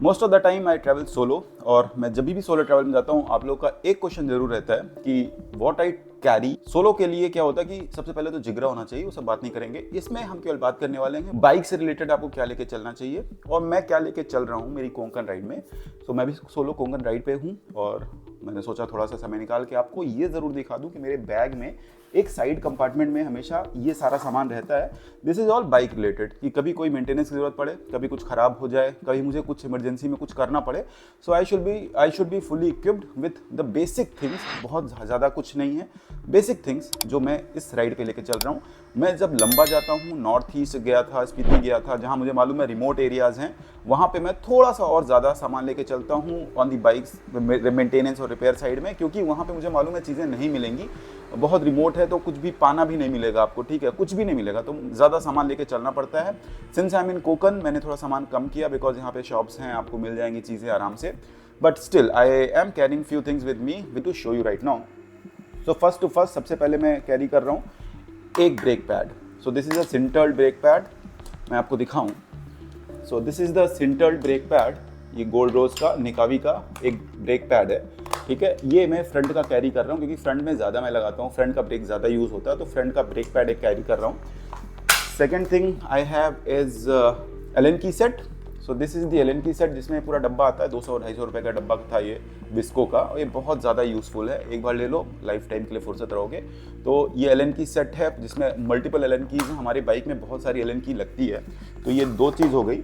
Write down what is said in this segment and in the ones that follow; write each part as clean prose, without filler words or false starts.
Most of the time I travel solo, और मैं जब भी सोलो ट्रैवल में जाता हूँ आप लोग का एक क्वेश्चन जरूर रहता है कि व्हाट आई कैरी। सोलो के लिए क्या होता है कि सबसे पहले तो जिगरा होना चाहिए, वो सब बात नहीं करेंगे। इसमें हम केवल बात करने वाले हैं बाइक से रिलेटेड आपको क्या लेके चलना चाहिए और मैं क्या लेके चल रहा हूँ मेरी कोंकण राइड में। तो मैं भी सोलो कोंकण राइड पे हूँ और मैंने सोचा थोड़ा सा समय निकाल के आपको ये ज़रूर दिखा दूँ कि मेरे बैग में एक साइड कंपार्टमेंट में हमेशा ये सारा सामान रहता है। This is all bike related, कि कभी कोई मेंटेनेंस की ज़रूरत पड़े, कभी कुछ ख़राब हो जाए, कभी मुझे कुछ इमरजेंसी में कुछ करना पड़े, so I should be fully equipped with the basic things. बहुत ज़्यादा कुछ नहीं है, बेसिक थिंग्स जो मैं इस राइड पे लेके चल रहा हूँ। मैं जब लंबा जाता हूँ, नॉर्थ ईस्ट गया था, स्पीति गया था, जहाँ मुझे मालूम है रिमोट एरियाज़ हैं, वहाँ पे मैं थोड़ा सा और ज़्यादा सामान लेके चलता हूँ ऑन दी बाइक्स मेंटेनेंस और रिपेयर साइड में, क्योंकि वहाँ पे मुझे मालूम है चीज़ें नहीं मिलेंगी, बहुत रिमोट है तो कुछ भी पाना भी नहीं मिलेगा आपको, ठीक है, कुछ भी नहीं मिलेगा, तो ज़्यादा सामान लेके चलना पड़ता है। सिंस आई एम इन कोंकण मैंने थोड़ा सामान कम किया, बिकॉज यहाँ पे शॉप्स हैं, आपको मिल जाएंगी चीज़ें आराम से, but still I am carrying few things with me with to show you right now. So first to first सबसे पहले मैं कैरी कर रहा हूँ एक brake pad. So this is a sintered brake pad, मैं आपको दिखाऊँ। So this is the sintered brake pad, ये गोल्ड रोज का निकावी का एक ब्रेक पैड है, ठीक है। ये मैं फ्रंट का कैरी कर रहा हूँ क्योंकि फ्रंट में ज़्यादा मैं लगाता हूँ, फ्रंट का ब्रेक ज़्यादा यूज़ होता है, तो फ्रंट का ब्रेक पैड एक कैरी कर रहा हूँ। Second thing I have is Allen key set. So this is the Allen key set जिसमें पूरा डब्बा आता है, 200-250 रुपये का डब्बा था ये बिस्को का, और ये बहुत ज़्यादा यूज़फुल है, एक बार ले लो लाइफ टाइम के लिए फुर्सत रहोगे। तो ये एलन की सेट है जिसमें मल्टीपल एलन कीज़ हैं, हमारी बाइक में बहुत सारी एलन की लगती है, तो ये दो चीज़ हो गई।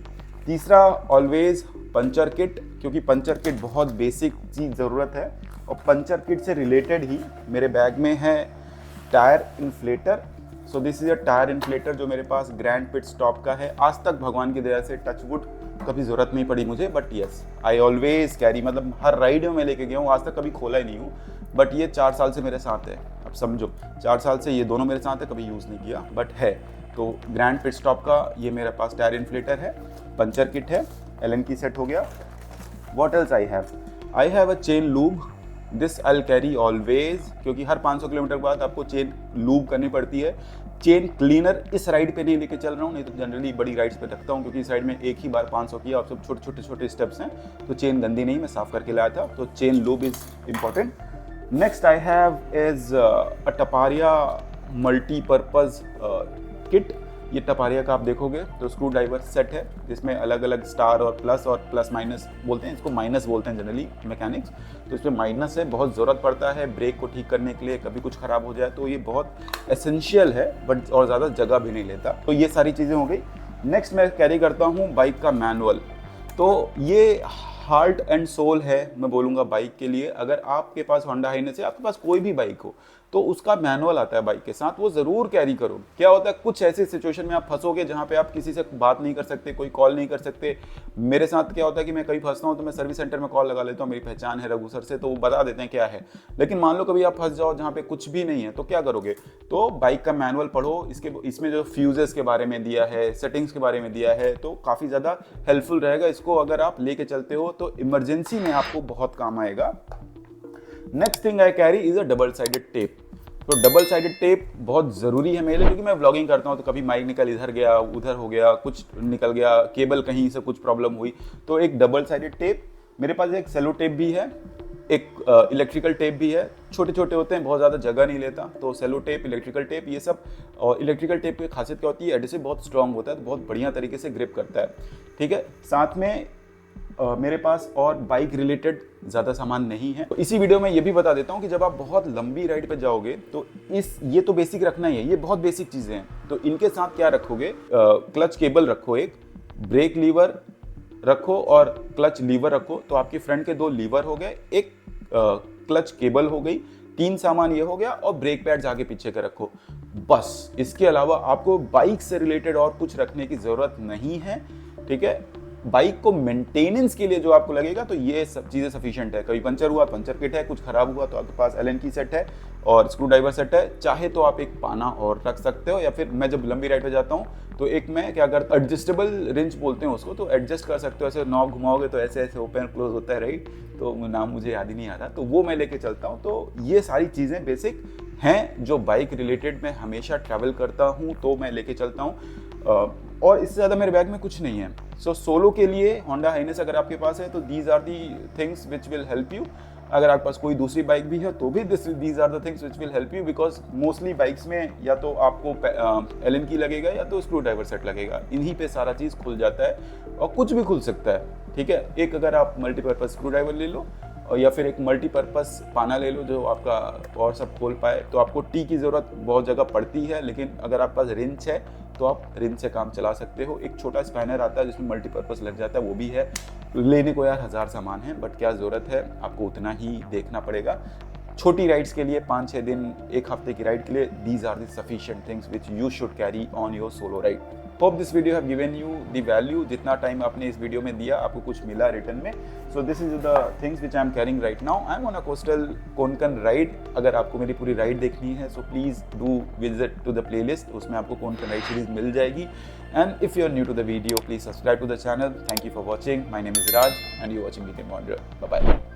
तीसरा ऑलवेज पंचर किट, क्योंकि पंचर किट बहुत बेसिक चीज़ ज़रूरत है, और पंचर किट से रिलेटेड ही मेरे बैग में है tyre inflator. So this is a tyre inflator जो मेरे पास ग्रैंड पिट स्टॉप का है। आज तक भगवान की दया से टच वुड कभी ज़रूरत नहीं पड़ी मुझे, but yes I always carry, मतलब हर राइड में मैं लेके गया हूँ, आज तक कभी खोला ही नहीं हूँ, बट ये 4 साल से मेरे साथ है। अब समझो 4 साल से ये दोनों मेरे साथ है, कभी यूज़ नहीं किया बट है। तो ग्रैंड पिट स्टॉप का ये मेरे पास टायर इन्फ्लेटर है, पंचर किट है, एलन की सेट हो गया। What else I have a chain lube, this I carry always, क्योंकि हर 500 किलोमीटर बाद आपको चेन लूब करनी पड़ती है। चेन क्लीनर इस राइड पे नहीं लेके चल रहा हूँ, नहीं तो जनरली बड़ी राइड्स पे रखता हूँ, क्योंकि इस राइड में एक ही बार 500 किया और सब छोटे स्टेप्स हैं, तो चेन गंदी नहीं, मैं साफ़ करके लाया था, तो chain lube is important. Next I have is a Taparia multipurpose kit. ये टपारिया का आप देखोगे तो स्क्रू ड्राइवर सेट है जिसमें अलग अलग स्टार और प्लस माइनस बोलते हैं, इसको माइनस बोलते हैं जनरली मैकेनिक्स, तो इसमें माइनस है, बहुत ज़रूरत पड़ता है ब्रेक को ठीक करने के लिए, कभी कुछ ख़राब हो जाए तो ये बहुत एसेंशियल है, बट और ज़्यादा जगह भी नहीं लेता। तो ये सारी चीज़ें हो गई। नेक्स्ट मैं कैरी करता हूँ बाइक का मैनुअल। तो ये हार्ट एंड सोल है, मैं बोलूँगा बाइक के लिए। अगर आपके पास होंडा हाइनेस है, आपके पास कोई भी बाइक हो, तो उसका मैनुअल आता है बाइक के साथ, वो ज़रूर कैरी करो। क्या होता है कुछ ऐसी सिचुएशन में आप फंसोगे जहाँ पे आप किसी से बात नहीं कर सकते, कोई कॉल नहीं कर सकते। मेरे साथ क्या होता है कि मैं कहीं फंसता हूँ तो मैं सर्विस सेंटर में कॉल लगा लेता हूँ, मेरी पहचान है रघु सर से, तो वो बता देते हैं क्या है। लेकिन मान लो कभी आप फंस जाओ जहाँ पे कुछ भी नहीं है, तो क्या करोगे? तो बाइक का मैनुअल पढ़ो, इसमें जो फ्यूजेस के बारे में दिया है, सेटिंग्स के बारे में दिया है, तो काफ़ी ज़्यादा हेल्पफुल रहेगा। इसको अगर आप लेके चलते हो तो इमरजेंसी में आपको बहुत काम आएगा। Next thing I carry is a double sided tape. तो डबल साइडेड टेप बहुत ज़रूरी है मेरे लिए, क्योंकि मैं व्लॉगिंग करता हूँ तो कभी माइक निकल इधर गया, उधर हो गया, कुछ निकल गया, केबल कहीं से कुछ प्रॉब्लम हुई, तो एक डबल साइडेड टेप मेरे पास, एक सेलो टेप भी है, एक इलेक्ट्रिकल टेप भी है। छोटे छोटे होते हैं, बहुत ज़्यादा जगह नहीं लेता, तो सेलो टेप, इलेक्ट्रिकल टेप, ये सब। और इलेक्ट्रिकल टेप की खासियत क्या होती है, एडहेसिव बहुत स्ट्रांग होता है, तो बहुत बढ़िया तरीके से ग्रिप करता है, ठीक है। साथ में मेरे पास और बाइक रिलेटेड ज़्यादा सामान नहीं है। तो इसी वीडियो में ये भी बता देता हूँ कि जब आप बहुत लंबी राइड पे जाओगे तो ये तो बेसिक रखना ही है, ये बहुत बेसिक चीज़ें हैं। तो इनके साथ क्या रखोगे, क्लच केबल रखो, एक ब्रेक लीवर रखो और क्लच लीवर रखो, तो आपके फ्रंट के 2 लीवर हो गए, एक क्लच केबल हो गई, 3 सामान ये हो गया, और ब्रेक पैड्स आगे पीछे के रखो, बस। इसके अलावा आपको बाइक से रिलेटेड और कुछ रखने की ज़रूरत नहीं है, ठीक है। बाइक को मेंटेनेंस के लिए जो आपको लगेगा, तो ये सब चीज़ें सफिशिएंट है। कभी पंचर हुआ, पंचर किट है, कुछ खराब हुआ तो आपके पास एलन की सेट है और स्क्रू ड्राइवर सेट है। चाहे तो आप एक पाना और रख सकते हो, या फिर मैं जब लंबी राइड पे जाता हूँ तो एक मैं क्या करता हूँ, एडजस्टेबल रिंच बोलते हैं उसको, तो एडजस्ट कर सकते हो, ऐसे नॉब घुमाओगे तो ऐसे ऐसे ओपन क्लोज होता है, राइट, तो नाम मुझे याद ही नहीं आ रहा, तो वो मैं लेके चलता हूँ। तो ये सारी चीज़ें बेसिक हैं जो बाइक रिलेटेड मैं हमेशा ट्रैवल करता हूँ, तो मैं लेके चलता हूँ। और इससे ज़्यादा मेरे बैग में कुछ नहीं है। सो सोलो के लिए होंडा हाइनेस अगर आपके पास है तो these are the things which will help you. अगर आपके पास कोई दूसरी बाइक भी है तो भी these are the things which will help you, because mostly bikes में या तो आपको एलन की लगेगा या तो स्क्रू ड्राइवर सेट लगेगा, इन्हीं पे सारा चीज़ खुल जाता है और कुछ भी खुल सकता है। ठीक है, एक अगर आप मल्टीपर्पज़ स्क्रू ड्राइवर ले लो और या फिर एक मल्टीपर्पज़ पाना ले लो जो आपका और सब खोल पाए, तो आपको टी की ज़रूरत बहुत जगह पड़ती है, लेकिन अगर आपके पास रिंच है तो आप रिंच से काम चला सकते हो। एक छोटा स्पैनर आता है जिसमें मल्टीपर्पज़ लग जाता है, वो भी है। लेने को यार 1000 सामान है, बट क्या ज़रूरत है, आपको उतना ही देखना पड़ेगा। छोटी राइड्स के लिए 5-6 दिन, एक हफ्ते की राइड के लिए these are the sufficient things which you should carry on your solo ride. Hope this video have given you the value. जितना टाइम आपने इस वीडियो में दिया आपको कुछ मिला रिटर्न में। So this is the things which I am carrying right now. I am on a coastal Konkan ride. अगर आपको मेरी पूरी राइड देखनी है so please do visit to the playlist, उसमें आपको कोंकण राइड सीरीज मिल जाएगी। And if you are new to the video please subscribe to the channel. Thank you for watching. My name is Raj and you watching weekend wanderer. Bye bye.